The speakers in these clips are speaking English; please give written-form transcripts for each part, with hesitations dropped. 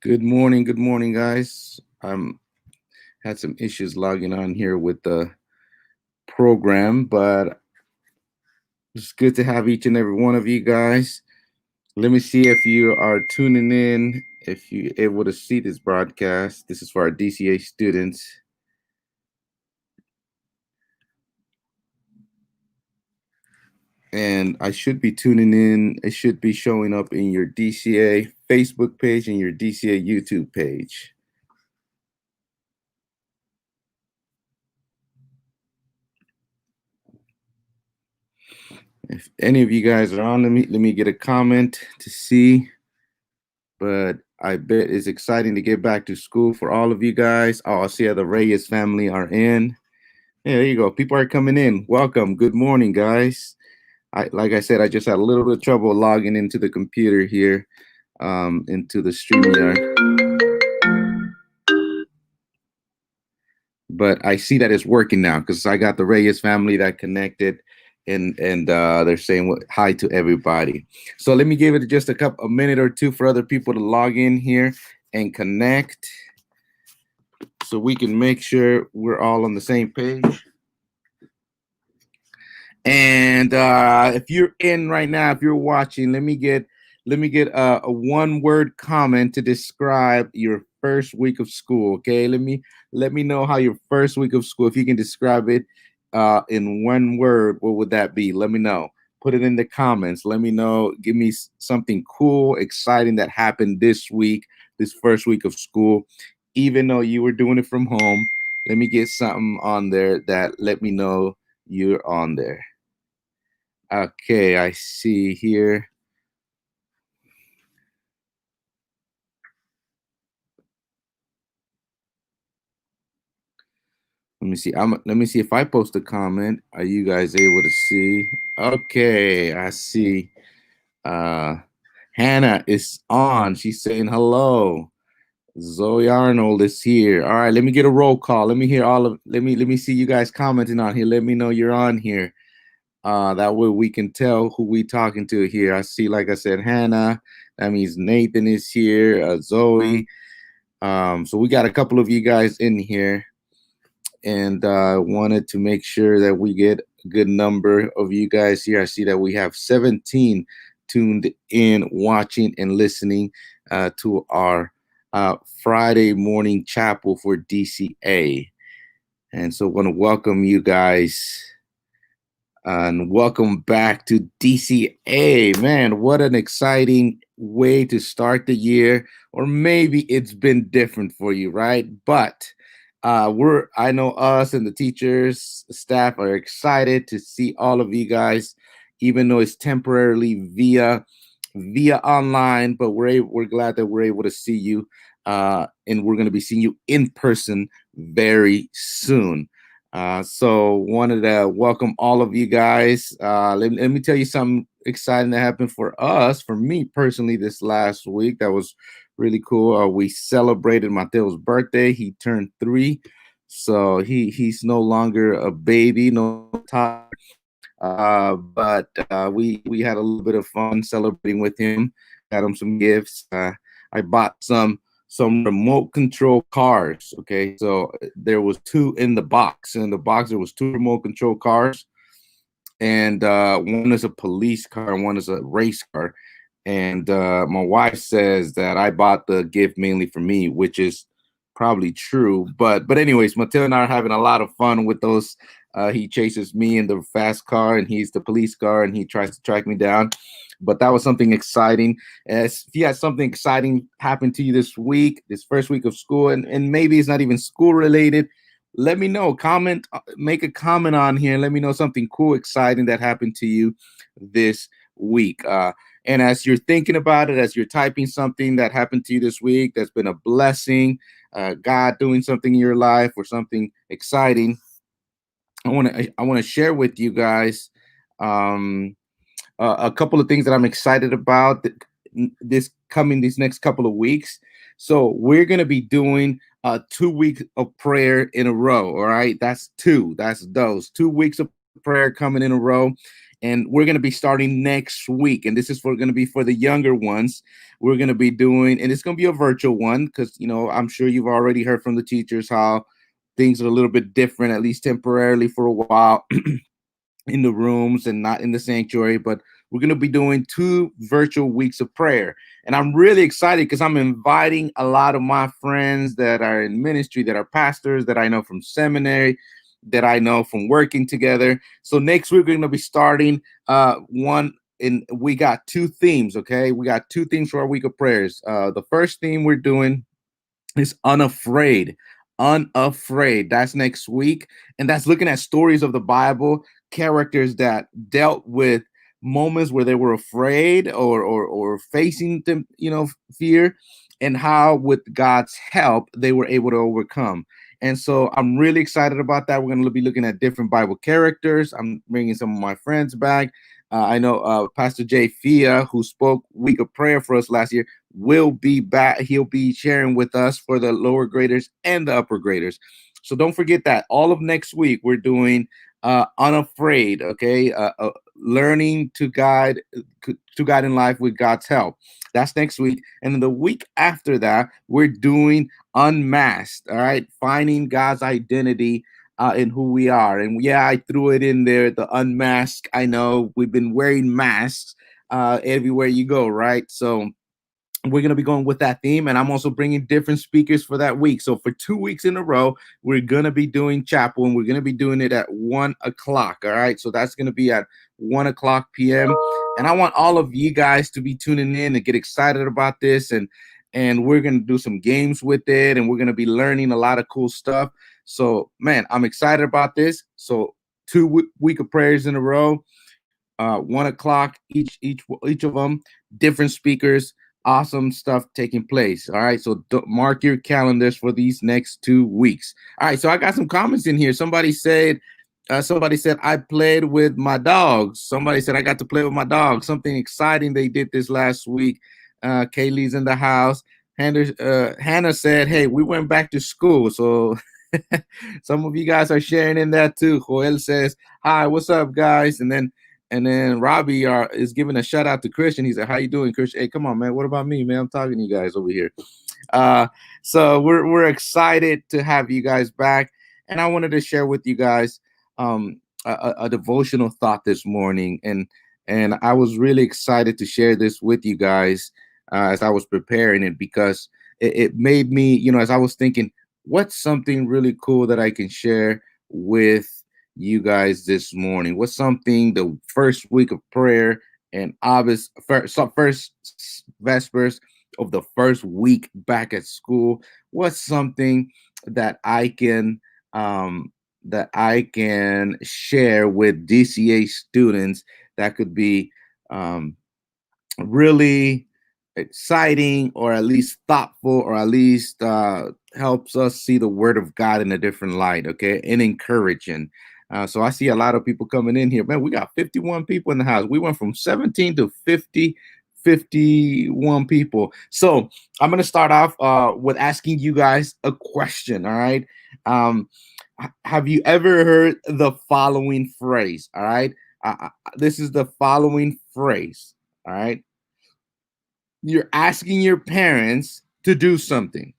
Good morning, guys. Had some issues logging on here with the program, but it's good to have each and every one of you guys. Let me see if you are tuning in, if you able to see this broadcast. This is for our DCA students, and I should be tuning in. It should be showing up in your DCA Facebook page and your DCA YouTube page. If any of you guys are on, let me get a comment to see. But I bet it's exciting to get back to school for all of you guys. Oh, I see how the Reyes family are in. Yeah, there you go. People are coming in. Welcome. Good morning, guys. Like I said, I just had a little bit of trouble logging into the computer here, into the StreamYard. But I see that it's working now because I got the Reyes family that connected, and they're saying hi to everybody. So let me give it just a minute or two for other people to log in here and connect, so we can make sure we're all on the same page. And if you're in right now, if you're watching, let me get a one word comment to describe your first week of school. Okay, let me know how your first week of school. If you can describe it in one word, what would that be? Let me know. Put it in the comments. Let me know. Give me something cool, exciting that happened this week, this first week of school. Even though you were doing it from home, let me get something on there that let me know you're on there. Okay, I see here. Let me see if I post a comment. Are you guys able to see? Okay, I see. Uh Hannah is on. She's saying hello. Zoe Arnold is here. All right, let me get a roll call. Let me hear all of let me see you guys commenting on here. Let me know you're on here. That way we can tell who we talking to here. I see, like I said, Hannah. That means Nathan is here. Zoe. So we got a couple of you guys in here, and wanted to make sure that we get a good number of you guys here. I see that we have 17 tuned in, watching and listening to our Friday morning chapel for DCA. And so I want to welcome you guys and welcome back to DCA. Man, what an exciting way to start the year. Or maybe it's been different for you, right? But I know us and the teachers, staff are excited to see all of you guys, even though it's temporarily via online, but we're glad that we're able to see you, and we're going to be seeing you in person very soon. So wanted to welcome all of you guys. Let me tell you something exciting that happened for us, for me personally, this last week. That was really cool. We celebrated Mateo's birthday. He turned 3, so he's no longer a baby, no toddler. But we had a little bit of fun celebrating with him. Got him some gifts. I bought some remote control cars. Okay, so there was 2 in the box. In the box there was 2 remote control cars, and one is a police car and one is a race car. And my wife says that I bought the gift mainly for me, which is probably true. But anyways, Mateo and I are having a lot of fun with those. He chases me in the fast car, and he's the police car, and he tries to track me down. But that was something exciting. If you had something exciting happen to you this week, this first week of school, and maybe it's not even school related, let me know. Comment, make a comment on here. Let me know something cool, exciting that happened to you this week. And as you're thinking about it, as you're typing something that happened to you this week, that's been a blessing, God doing something in your life or something exciting, I want to share with you guys a couple of things that I'm excited about these next couple of weeks. So we're gonna be doing 2 weeks of prayer in a row. All right, that's those 2 weeks of of prayer coming in a row. And we're going to be starting next week. And this is going to be for the younger ones. We're going to be doing, and it's going to be a virtual one because, I'm sure you've already heard from the teachers how things are a little bit different, at least temporarily for a while in the rooms and not in the sanctuary. But we're going to be doing 2 virtual weeks of prayer. And I'm really excited because I'm inviting a lot of my friends that are in ministry, that are pastors, that I know from seminary, that I know from working together. So next week, we're going to be starting one. And we got 2 themes, okay? We got 2 themes for our week of prayers. The first theme we're doing is unafraid. Unafraid. That's next week. And that's looking at stories of the Bible, characters that dealt with moments where they were afraid or facing them, fear, and how with God's help they were able to overcome. And so I'm really excited about that. We're going to be looking at different Bible characters. I'm bringing some of my friends back. I know Pastor Jay Fia, who spoke week of prayer for us last year, will be back. He'll be sharing with us for the lower graders and the upper graders. So don't forget that all of next week we're doing unafraid, okay? Learning to guide in life with God's help. That's next week. And then the week after that, we're doing unmasked, all right? Finding God's identity in who we are. And yeah, I threw it in there, the unmasked. I know we've been wearing masks everywhere you go, right? So we're going to be going with that theme, and I'm also bringing different speakers for that week. So for 2 weeks in a row, we're going to be doing chapel, and we're going to be doing it at 1 o'clock. All right. So that's going to be at 1 o'clock p.m. And I want all of you guys to be tuning in and get excited about this. And we're going to do some games with it, and we're going to be learning a lot of cool stuff. So, man, I'm excited about this. So 2 week of prayers in a row, 1 o'clock each of them, different speakers. Awesome stuff taking place. All right. So mark your calendars for these next 2 weeks. All right. So I got some comments in here. Somebody said, I played with my dogs. Somebody said I got to play with my dog. Something exciting they did this last week. Kaylee's in the house. Hannah said, hey, we went back to school. So some of you guys are sharing in that too. Joel says, hi, what's up, guys? And then Robbie is giving a shout out to Christian. He said, how you doing, Christian? Hey, come on, man. What about me, man? I'm talking to you guys over here. So we're excited to have you guys back. And I wanted to share with you guys a devotional thought this morning. And I was really excited to share this with you guys as I was preparing it, because it made me, as I was thinking, what's something really cool that I can share with you guys this morning? What's something the first week of prayer and first vespers of the first week back at school? What's something that I can share with DCA students that could be really exciting, or at least thoughtful, or at least helps us see the word of God in a different light, okay, and encouraging. So I see a lot of people coming in here. Man, we got 51 people in the house. We went from 17 to 51 people. So I'm going to start off with asking you guys a question, all right? Have you ever heard the following phrase, all right? This is the following phrase, all right? You're asking your parents to do something.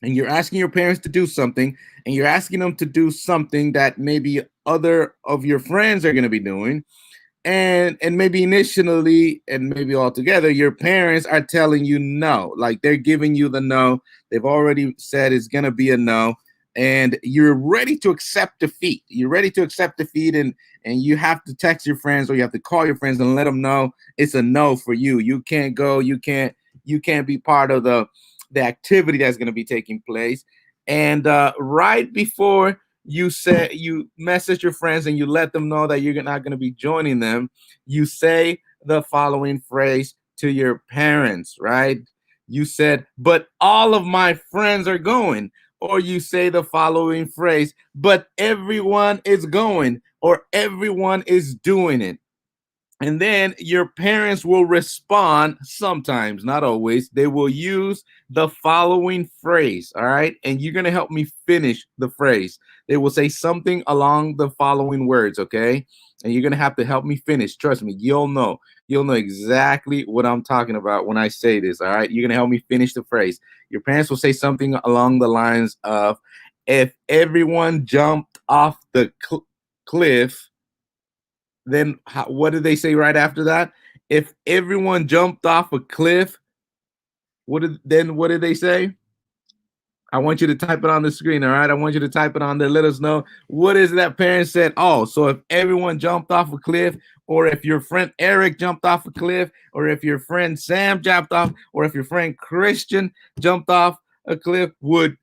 And you're asking your parents to do something, and you're asking them to do something that maybe other of your friends are going to be doing. And maybe initially, and maybe altogether, your parents are telling you no. Like, they're giving you the no. They've already said it's going to be a no. And you're ready to accept defeat. You're ready to accept defeat, and you have to text your friends, or you have to call your friends and let them know it's a no for you. You can't go. You can't be part of the activity that's going to be taking place. And right before you message your friends and you let them know that you're not going to be joining them, you say the following phrase to your parents, right? You said, but all of my friends are going. Or you say the following phrase, but everyone is going, or everyone is doing it. And then your parents will respond sometimes, not always. They will use the following phrase. All right. And you're going to help me finish the phrase. They will say something along the following words. Okay. And you're going to have to help me finish. Trust me, you'll know. You'll know exactly what I'm talking about when I say this. All right. You're going to help me finish the phrase. Your parents will say something along the lines of, if everyone jumped off the cliff, then what did they say right after that? If everyone jumped off a cliff, what did they say? I want you to type it on the screen, all right? I want you to type it on there. Let us know, what is it that parents said? Oh, so if everyone jumped off a cliff, or if your friend Eric jumped off a cliff, or if your friend Sam jumped off, or if your friend Christian jumped off a cliff, would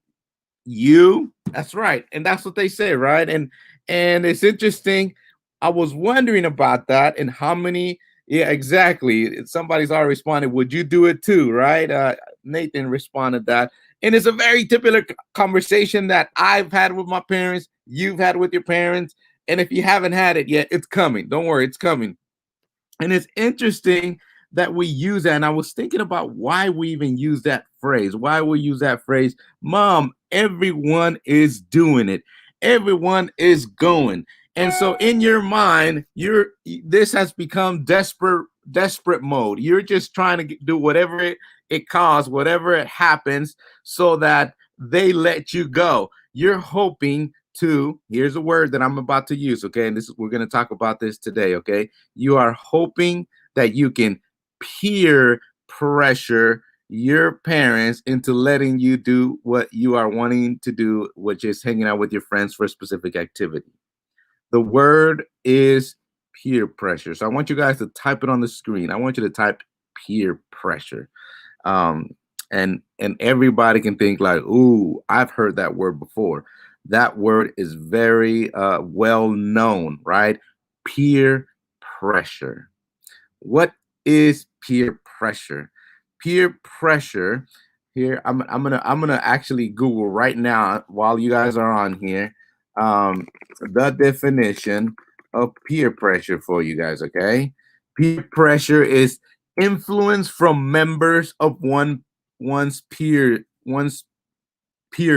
you? That's right. And that's what they say, right? And it's interesting. I was wondering about that and how many. Yeah, exactly. Somebody's already responded. Would you do it too? Right? Nathan responded that. And it's a very typical conversation that I've had with my parents. You've had with your parents. And if you haven't had it yet, it's coming. Don't worry, it's coming. And it's interesting that we use that. And I was thinking about why we even use that phrase. Why we use that phrase, Mom, everyone is doing it. Everyone is going. And so in your mind, this has become desperate mode. You're just trying to do whatever it costs, whatever it happens, so that they let you go. You're hoping to, here's a word that I'm about to use, okay? And we're going to talk about this today, okay? You are hoping that you can peer pressure your parents into letting you do what you are wanting to do, which is hanging out with your friends for a specific activity. The word is peer pressure. So I want you guys to type it on the screen. I want you to type peer pressure. And everybody can think like, ooh, I've heard that word before. That word is very well known, right? Peer pressure. What is peer pressure? Peer pressure. Here, I'm gonna actually Google right now while you guys are on here, the definition of peer pressure for you guys. Okay, peer pressure is influence from members of one's peer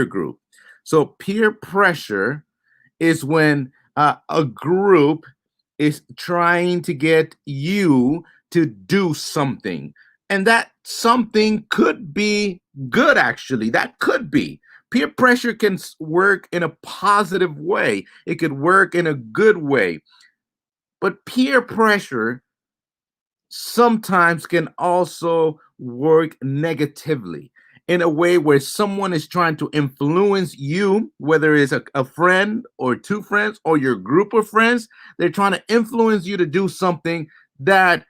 group. So peer pressure is when a group is trying to get you to do something. And that something could be good, actually. That could be. Peer pressure can work in a positive way, it could work in a good way. But peer pressure sometimes can also work negatively in a way where someone is trying to influence you, whether it's a friend or two friends or your group of friends. They're trying to influence you to do something that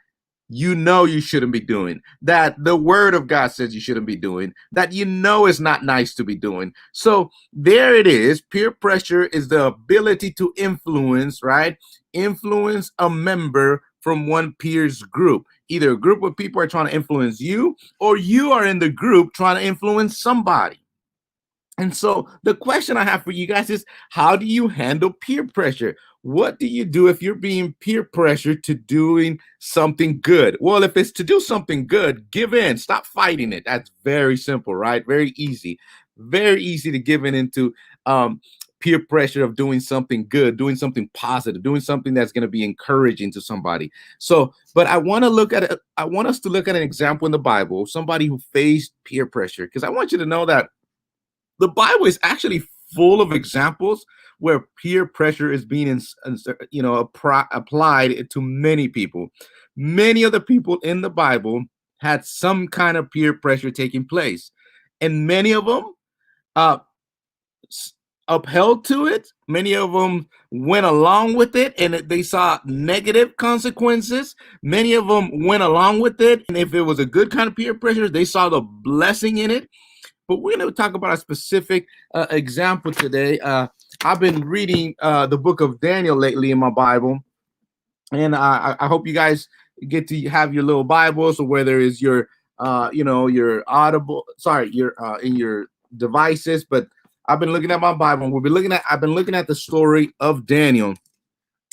you know you shouldn't be doing, that the word of God says you shouldn't be doing, that you know is not nice to be doing. So there it is. Peer pressure is the ability to influence, right? Influence a member from one peer's group. Either a group of people are trying to influence you, or you are in the group trying to influence somebody. And so the question I have for you guys is, how do you handle peer pressure? What do you do if you're being peer pressured to doing something good? Well, if it's to do something good, give in, stop fighting it. That's very simple, right? Very easy to give in into peer pressure of doing something good, doing something positive, doing something that's going to be encouraging to somebody. So, but I want us to look at an example in the Bible, somebody who faced peer pressure, because I want you to know that the Bible is actually full of examples where peer pressure is being, applied to many people. Many of the people in the Bible had some kind of peer pressure taking place, and many of them upheld to it. Many of them went along with it, and they saw negative consequences. Many of them went along with it, and if it was a good kind of peer pressure, they saw the blessing in it. But we're going to talk about a specific example today. I've been reading the book of Daniel lately in my Bible, and I hope you guys get to have your little Bibles, or whether it's your, your Audible, your in your devices. But I've been looking at my Bible. I've been looking at the story of Daniel,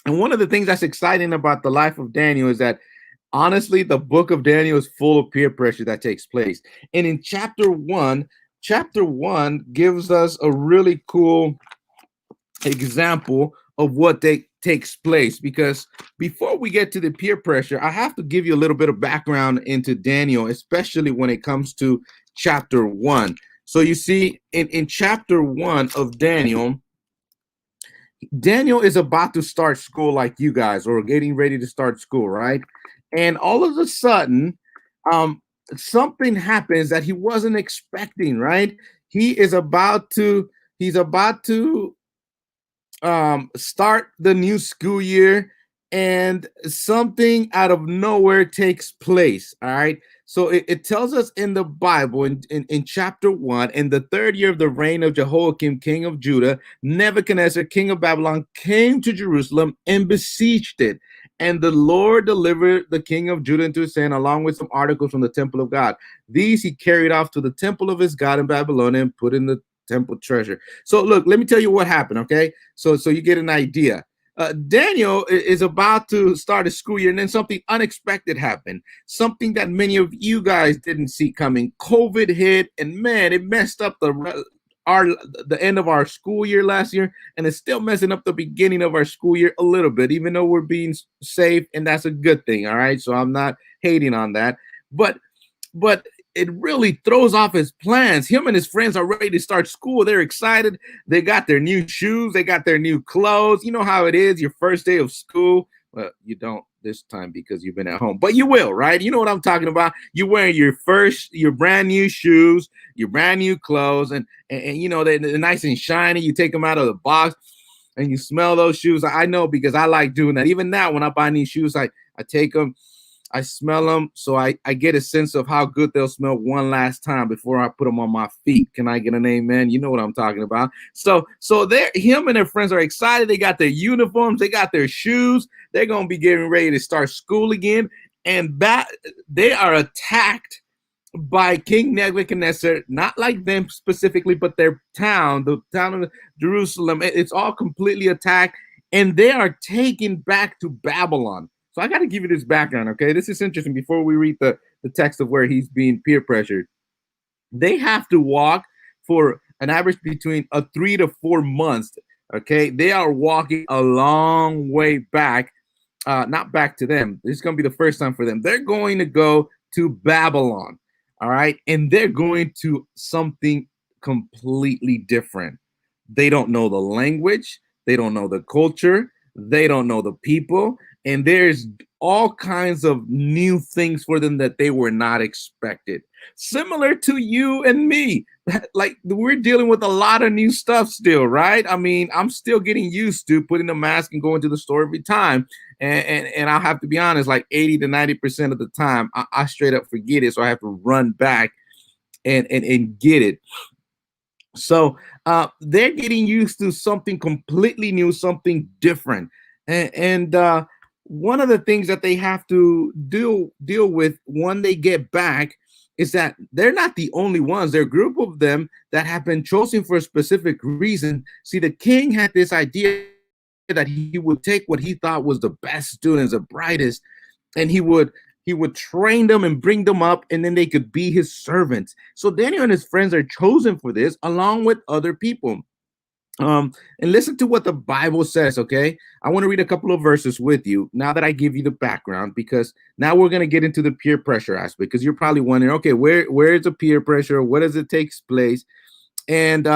And one of the things that's exciting about the life of Daniel is that honestly, the book of Daniel is full of peer pressure that takes place. And in chapter one gives us a really cool example of what takes place, because before we get to the peer pressure, I have to give you a little bit of background into Daniel, especially when it comes to chapter one. So you see, in chapter one of Daniel, Daniel is about to start school like you guys, or getting ready to start school, right? And all of a sudden, um, something happens that he wasn't expecting, right? He is about to, he's about to start the new school year, and something out of nowhere takes place. All right. So it tells us in the Bible in chapter one, in the third year of the reign of Jehoiakim, king of Judah, Nebuchadnezzar, king of Babylon, came to Jerusalem and besieged it. And the Lord delivered the king of Judah into his hand, along with some articles from the temple of God. These he carried off to the temple of his God in Babylon and put in the temple treasure. So look, let me tell you what happened, okay? So you get an idea. Daniel is about to start a school year, and then something unexpected happened. Something that many of you guys didn't see coming. COVID hit, and man, it messed up the end of our school year last year, and it's still messing up the beginning of our school year a little bit, even though we're being safe, and that's a good thing. All right, so I'm not hating on that, but it really throws off his plans. Him and his friends are ready to start school. They're excited. They got their new shoes. They got their new clothes. You know how it is, your first day of school. Well, you don't this time because you've been at home, but you will, right? You know what I'm talking about. You're wearing your brand new shoes, your brand new clothes, and you know, they're nice and shiny. You take them out of the box and you smell those shoes. I know because I like doing that. Even now, when I buy new shoes, I take them, I smell them, so I get a sense of how good they'll smell one last time before I put them on my feet. Can I get an amen? You know what I'm talking about. So him and their friends are excited. They got their uniforms, they got their shoes. They're gonna be getting ready to start school again, and they are attacked by King Nebuchadnezzar, not like them specifically, but their town, the town of Jerusalem. It's all completely attacked, and they are taken back to Babylon. So I got to give you this background, okay? This is interesting before we read the text of where he's being peer pressured. They have to walk for an average between 3 to 4 months, okay? They are walking a long way back, not back to them. This is going to be the first time for them. They're going to go to Babylon, all right? And they're going to something completely different. They don't know the language. They don't know the culture. They don't know the people. And there's all kinds of new things for them that they were not expected. Similar to you and me. Like, we're dealing with a lot of new stuff still, right? I mean, I'm still getting used to putting a mask and going to the store every time. And I'll have to be honest, like 80 to 90% of the time, I straight up forget it. So I have to run back and get it. So they're getting used to something completely new, something different. And one of the things that they have to deal with when they get back is that they're not the only ones. There are a group of them that have been chosen for a specific reason. See, the king had this idea that he would take what he thought was the best students, the brightest, and he would train them and bring them up, and then they could be his servants. So Daniel and his friends are chosen for this, along with other people. And listen to what the Bible says, okay? I want to read a couple of verses with you now that I give you the background, because now we're going to get into the peer pressure aspect, because you're probably wondering, okay, where is the peer pressure? What does it take place? And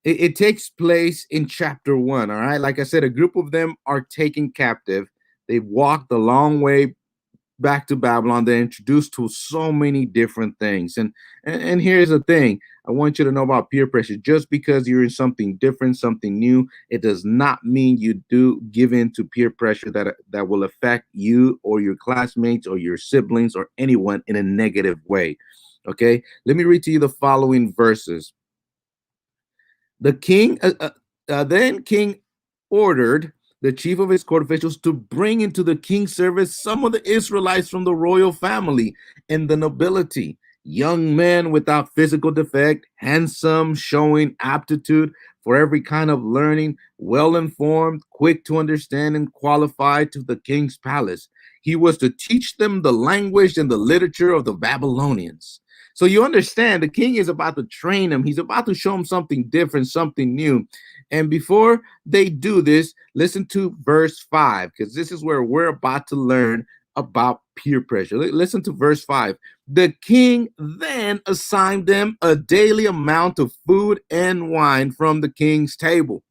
it takes place in chapter one, all right? Like I said, a group of them are taken captive. They've walked a long way back to Babylon. They're introduced to so many different things. And here's the thing. I want you to know about peer pressure. Just because you're in something different, something new, it does not mean you do give in to peer pressure that will affect you or your classmates or your siblings or anyone in a negative way. Okay? Let me read to you the following verses. The king, then king ordered the chief of his court officials to bring into the king's service some of the Israelites from the royal family and the nobility, young men without physical defect, handsome, showing aptitude for every kind of learning, well informed, quick to understand, and qualified to the king's palace. He was to teach them the language and the literature of the Babylonians. So you understand, the king is about to train them. He's about to show them something different, something new. And before they do this, listen to verse 5, because this is where we're about to learn about peer pressure. Listen to verse 5. The king then assigned them a daily amount of food and wine from the king's table.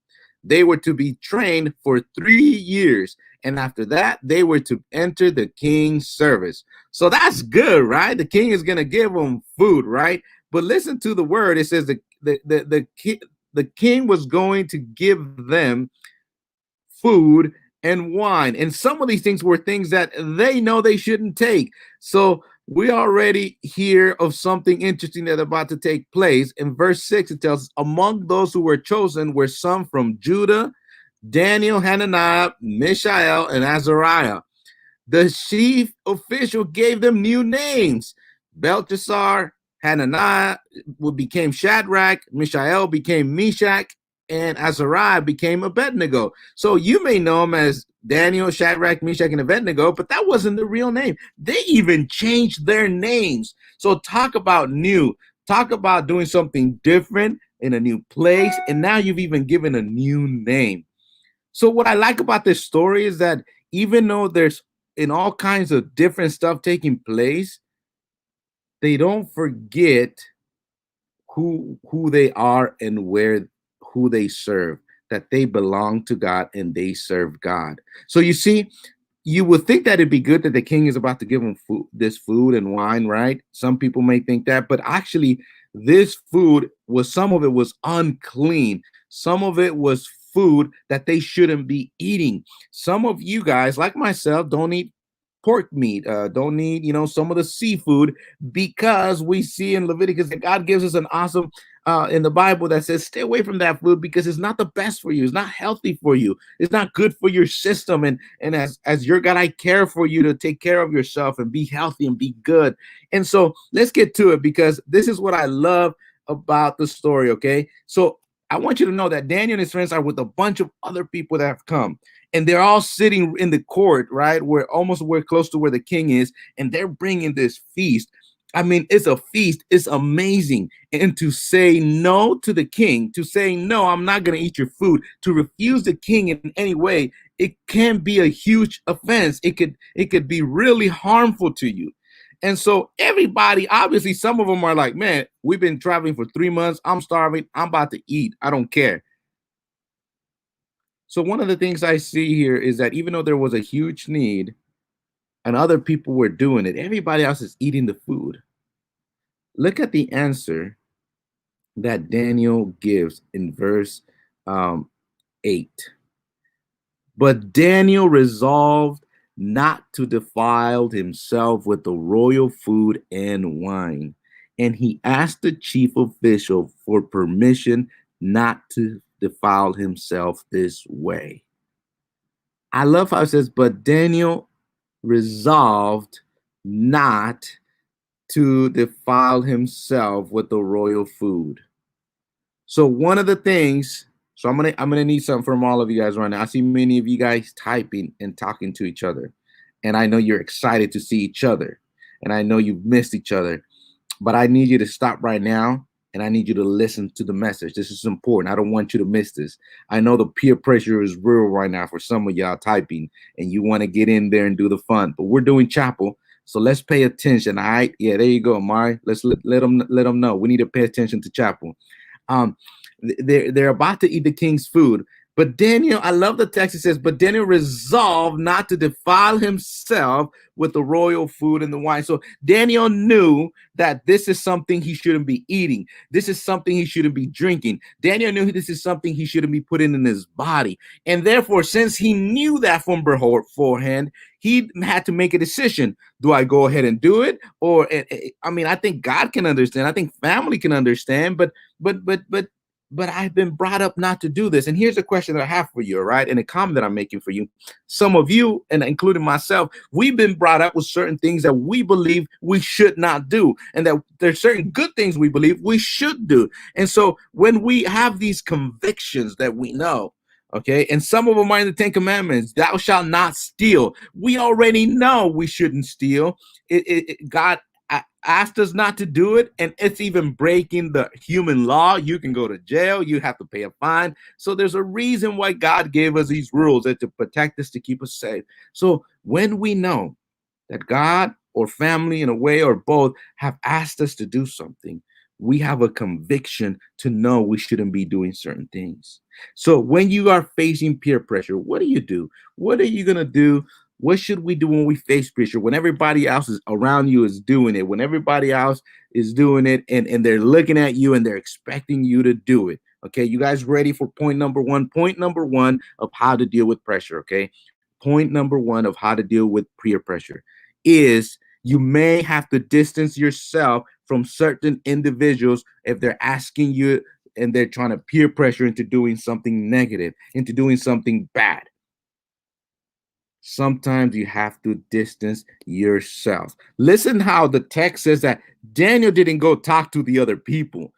They were to be trained for 3 years, and after that, they were to enter the king's service. So that's good, right? The king is going to give them food, right? But listen to the word. It says the king was going to give them food and wine. And some of these things were things that they know they shouldn't take. So we already hear of something interesting that's about to take place. In verse 6, it tells us, among those who were chosen were some from Judah, Daniel, Hananiah, Mishael, and Azariah. The chief official gave them new names. Belteshazzar, Hananiah became Shadrach, Mishael became Meshach, and Azariah became Abednego. So you may know him as Daniel, Shadrach, Meshach, and Abednego, but that wasn't the real name. They even changed their names. So talk about new. Talk about doing something different in a new place, and now you've even given a new name. So what I like about this story is that even though there's in all kinds of different stuff taking place, they don't forget who they are and who they serve, that they belong to God and they serve God. So you see, you would think that it'd be good that the king is about to give them this food and wine, right? Some people may think that, but actually this food some of it was unclean. Some of it was food that they shouldn't be eating. Some of you guys, like myself, don't eat pork meat, don't eat, some of the seafood, because we see in Leviticus that God gives us an awesome in the Bible that says stay away from that food because it's not the best for you. It's not healthy for you. It's not good for your system. And as your God, I care for you to take care of yourself and be healthy and be good. And so let's get to it, because this is what I love about the story. Okay, so I want you to know that Daniel and his friends are with a bunch of other people that have come. And they're all sitting in the court, right? We're close to where the king is, and they're bringing this feast. I mean, it's a feast. It's amazing. And to say no to the king, to say, no, I'm not going to eat your food, to refuse the king in any way, it can be a huge offense. It could be really harmful to you. And so everybody, obviously, some of them are like, man, we've been traveling for 3 months. I'm starving. I'm about to eat. I don't care. So one of the things I see here is that even though there was a huge need and other people were doing it, everybody else is eating the food. Look at the answer that Daniel gives in verse 8. But Daniel resolved not to defile himself with the royal food and wine, and he asked the chief official for permission not to defile himself this way. I love how it says, but Daniel resolved not to defile himself with the royal food. So one of the things, so I'm gonna need something from all of you guys right now. I see many of you guys typing and talking to each other, and I know you're excited to see each other, and I know you've missed each other, but I need you to stop right now. And I need you to listen to the message. This is important. I don't want you to miss this. I know the peer pressure is real right now for some of y'all typing, and you want to get in there and do the fun. But we're doing chapel, so let's pay attention. All right? Yeah, there you go, Mari. Let's let them know. We need to pay attention to chapel. They're about to eat the king's food. But Daniel, I love the text. It says, but Daniel resolved not to defile himself with the royal food and the wine. So Daniel knew that this is something he shouldn't be eating. This is something he shouldn't be drinking. Daniel knew this is something he shouldn't be putting in his body. And therefore, since he knew that from beforehand, he had to make a decision. Do I go ahead and do it? Or, I mean, I think God can understand. I think family can understand. But but I've been brought up not to do this. And here's a question that I have for you, all right? And a comment that I'm making for you. Some of you, and including myself, we've been brought up with certain things that we believe we should not do, and that there's certain good things we believe we should do. And so when we have these convictions that we know, okay, and some of them are in the Ten Commandments, thou shalt not steal. We already know we shouldn't steal. God asked us not to do it, and it's even breaking the human law. You can go to jail, you have to pay a fine. So there's a reason why God gave us these rules, that to protect us, to keep us safe. So when we know that God or family, in a way, or both, have asked us to do something, we have a conviction to know we shouldn't be doing certain things. So when you are facing peer pressure, what do? What are you going to do? What should we do when we face pressure? When everybody else is around you is doing it, when everybody else is doing it, and they're looking at you and they're expecting you to do it. Okay, you guys ready for point number one? Point number one of how to deal with pressure. Okay, point number one of how to deal with peer pressure is you may have to distance yourself from certain individuals if they're asking you and they're trying to peer pressure into doing something negative, into doing something bad. Sometimes you have to distance yourself. Listen how the text says that Daniel didn't go talk to the other people.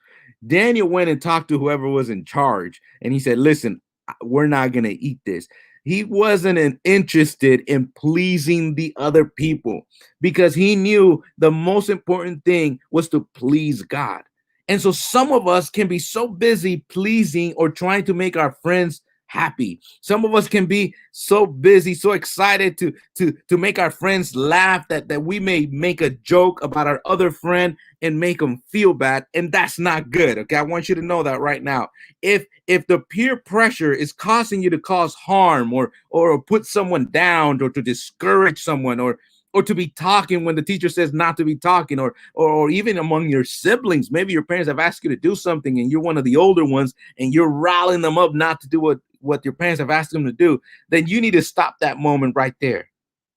Daniel went and talked to whoever was in charge, and he said, listen, we're not going to eat this. He wasn't interested in pleasing the other people, because he knew the most important thing was to please God. And so some of us can be so busy pleasing or trying to make our friends happy. Some of us can be so busy, so excited to make our friends laugh that we may make a joke about our other friend and make them feel bad, and that's not good. Okay, I want you to know that right now. If the peer pressure is causing you to cause harm, or put someone down, or to discourage someone, or to be talking when the teacher says not to be talking, or even among your siblings, maybe your parents have asked you to do something and you're one of the older ones and you're rallying them up not to do what your parents have asked them to do, then you need to stop that moment right there.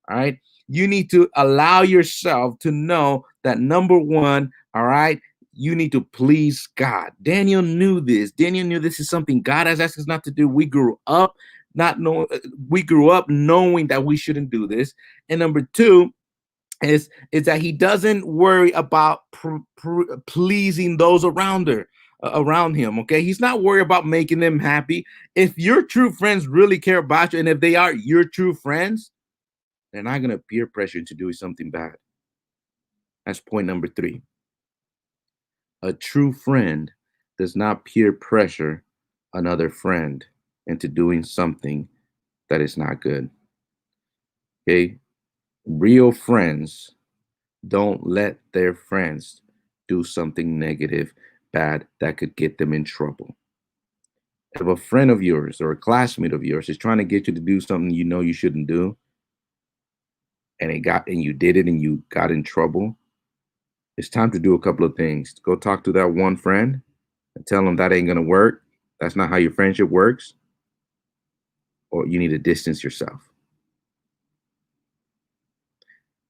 All right. You need to allow yourself to know that, number one, all right, you need to please God. Daniel knew this. Daniel knew this is something God has asked us not to do. We grew up knowing that we shouldn't do this. And number two is that he doesn't worry about pleasing those around him. Okay, he's not worried about making them happy. If your true friends really care about you, and if they are your true friends, they're not going to peer pressure into doing something bad. That's point number three. A true friend does not peer pressure another friend into doing something that is not good. Okay, real friends don't let their friends do something negative, bad, that could get them in trouble. If a friend of yours or a classmate of yours is trying to get you to do something you know you shouldn't do, and you did it and you got in trouble, it's time to do a couple of things. Go talk to that one friend and tell them that ain't gonna work. That's not how your friendship works. Or you need to distance yourself.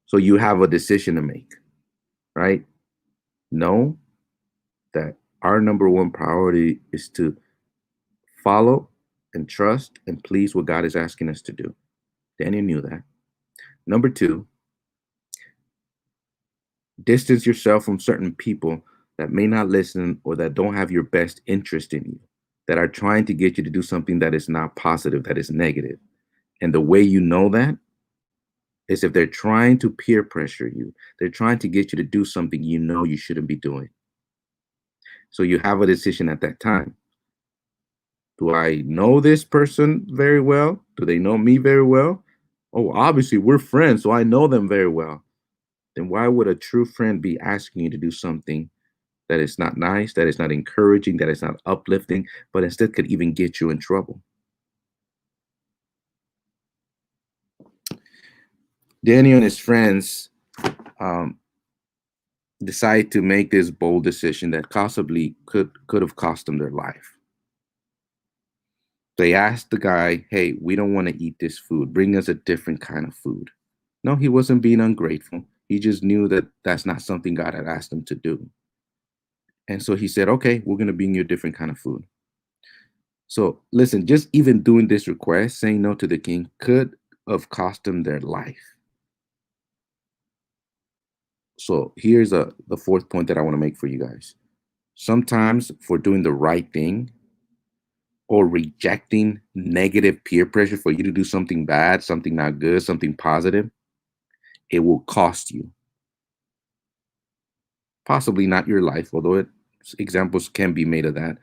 So you have a decision to make, right? Know that our number one priority is to follow and trust and please what God is asking us to do. Daniel knew that. Number two, distance yourself from certain people that may not listen or that don't have your best interest in you, that are trying to get you to do something that is not positive, that is negative. And the way you know that is if they're trying to peer pressure you, they're trying to get you to do something you know you shouldn't be doing. So you have a decision at that time. Do I know this person very well? Do they know me very well? Oh, obviously we're friends, so I know them very well. Then why would a true friend be asking you to do something that is not nice, that is not encouraging, that is not uplifting, but instead could even get you in trouble? Daniel and his friends decide to make this bold decision that possibly could have cost them their life. They asked the guy, hey, we don't want to eat this food. Bring us a different kind of food. No, he wasn't being ungrateful. He just knew that that's not something God had asked him to do. And so he said, okay, we're going to bring you a different kind of food. So listen, just even doing this request, saying no to the king, could have cost them their life. So here's the fourth point that I want to make for you guys. Sometimes for doing the right thing or rejecting negative peer pressure for you to do something bad, something not good, something positive, it will cost you. Possibly not your life, although examples can be made of that,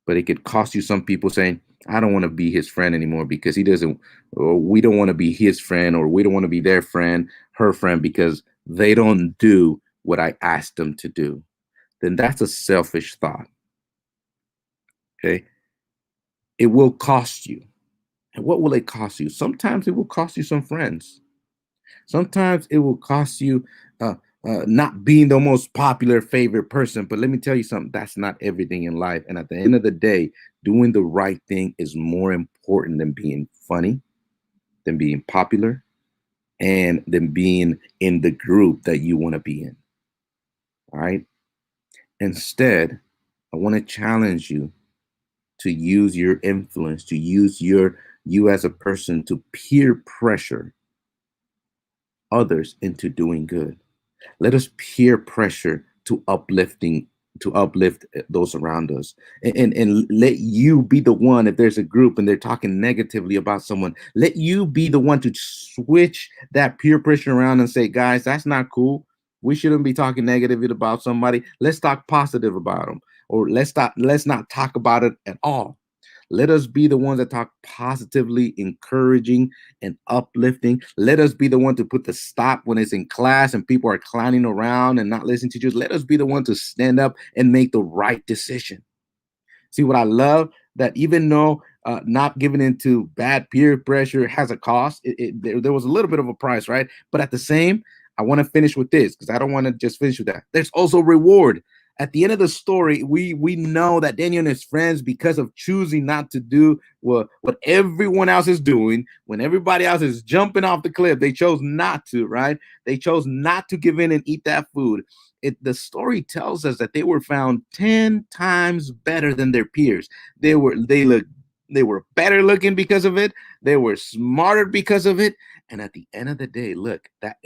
but it could cost you. Some people saying, I don't want to be his friend anymore because he doesn't, or we don't want to be his friend, or we don't want to be their friend, her friend, because they don't do what I asked them to do. Then that's a selfish thought. Okay. It will cost you. And what will it cost you? Sometimes it will cost you some friends. Sometimes it will cost you uh, not being the most popular favorite person. But let me tell you something, that's not everything in life. And at the end of the day, doing the right thing is more important than being funny, than being popular, and than being in the group that you want to be in. All right. Instead, I want to challenge you to use your influence, to use you as a person to peer pressure others into doing good. Let us peer pressure to uplift those around us, and let you be the one. If there's a group and they're talking negatively about someone, let you be the one to switch that peer pressure around and say, guys, that's not cool. We shouldn't be talking negatively about somebody. Let's talk positive about them, or let's not talk about it at all. Let us be the ones that talk positively, encouraging, and uplifting. Let us be the one to put the stop when it's in class and people are clowning around and not listening to you. Let us be the one to stand up and make the right decision. See what I love? That even though not giving into bad peer pressure has a cost, there was a little bit of a price, right? But at the same, I want to finish with this because I don't want to just finish with that. There's also reward. At the end of the story, we know that Daniel and his friends, because of choosing not to do what everyone else is doing, when everybody else is jumping off the cliff, they chose not to, right? They chose not to give in and eat that food. The story tells us that they were found 10 times better than their peers. They were better looking because of it. They were smarter because of it. And at the end of the day, look, that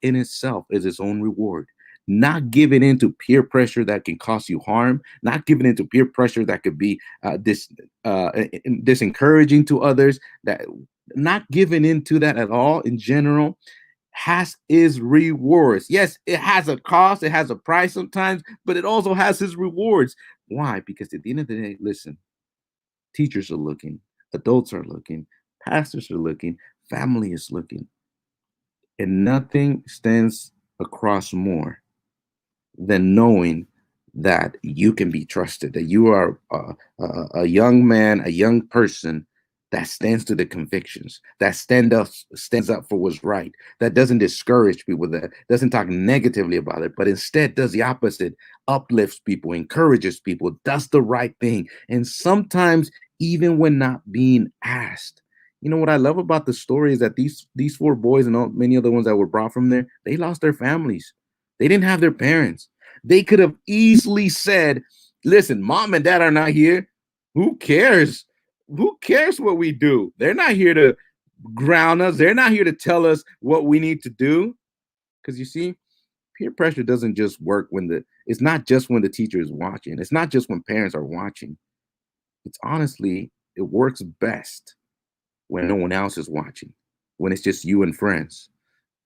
in itself is its own reward. Not giving into peer pressure that can cause you harm, not giving into peer pressure that could be disencouraging to others, that not giving into that at all in general has his rewards. Yes, it has a cost, it has a price sometimes, but it also has his rewards. Why? Because at the end of the day, listen, teachers are looking, adults are looking, pastors are looking, family is looking, and nothing stands across more than knowing that you can be trusted, that you are a young man, a young person that stands to the convictions, that stands up for what's right, that doesn't discourage people, that doesn't talk negatively about it, but instead does the opposite, uplifts people, encourages people, does the right thing. And sometimes even when not being asked. You know what I love about the story is that these four boys and many other ones that were brought from there, they lost their families. They didn't have their parents. They could have easily said, listen, mom and dad are not here. Who cares? Who cares what we do? They're not here to ground us. They're not here to tell us what we need to do. Because you see, peer pressure doesn't just work it's not just when the teacher is watching. It's not just when parents are watching. It's honestly, it works best when no one else is watching, when it's just you and friends.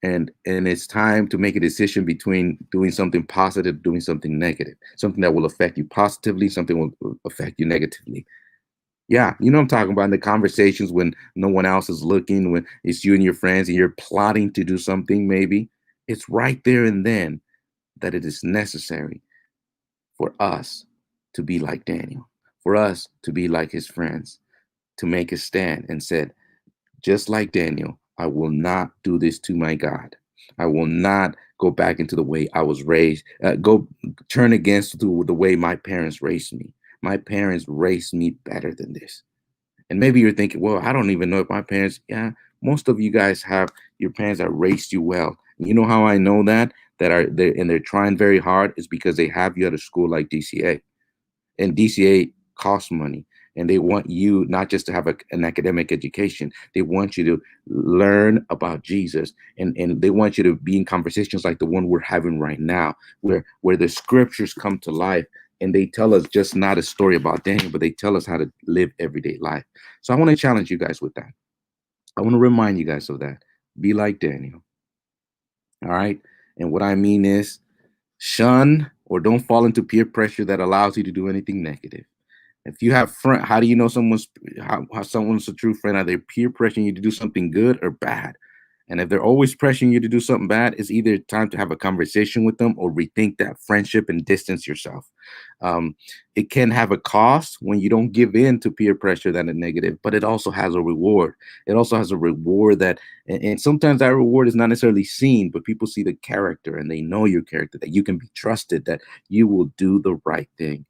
And it's time to make a decision between doing something positive, doing something negative, something that will affect you positively, something will affect you negatively. Yeah, you know what I'm talking about, in the conversations when no one else is looking, when it's you and your friends and you're plotting to do something. Maybe it's right there and then that it is necessary for us to be like Daniel, for us to be like his friends, to make a stand and said, just like Daniel, I will not do this to my God. I will not go back into the way I was raised, go turn against the way my parents raised me. My parents raised me better than this. And maybe you're thinking, well, I don't even know if my parents, yeah, most of you guys have your parents that raised you well. And you know how I know that? They're trying very hard is because they have you at a school like DCA. And DCA costs money. And they want you not just to have an academic education. They want you to learn about Jesus. And they want you to be in conversations like the one we're having right now, where the scriptures come to life and they tell us just not a story about Daniel, but they tell us how to live everyday life. So I want to challenge you guys with that. I want to remind you guys of that. Be like Daniel. All right. And what I mean is shun or don't fall into peer pressure that allows you to do anything negative. If you have friend, how do you know how someone's a true friend? Are they peer pressuring you to do something good or bad? And if they're always pressuring you to do something bad, it's either time to have a conversation with them or rethink that friendship and distance yourself. It can have a cost when you don't give in to peer pressure that is negative, but it also has a reward. It also has a reward and sometimes that reward is not necessarily seen, but people see the character and they know your character, that you can be trusted, that you will do the right thing.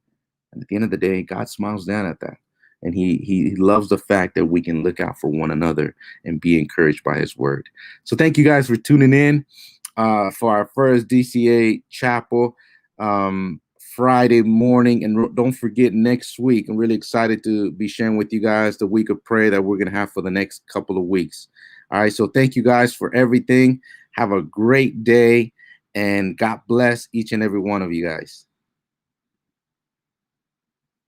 And at the end of the day, God smiles down at that. And he loves the fact that we can look out for one another and be encouraged by his word. So thank you guys for tuning in for our first DCA Chapel Friday morning. And don't forget, next week, I'm really excited to be sharing with you guys the week of prayer that we're going to have for the next couple of weeks. All right. So thank you guys for everything. Have a great day. And God bless each and every one of you guys.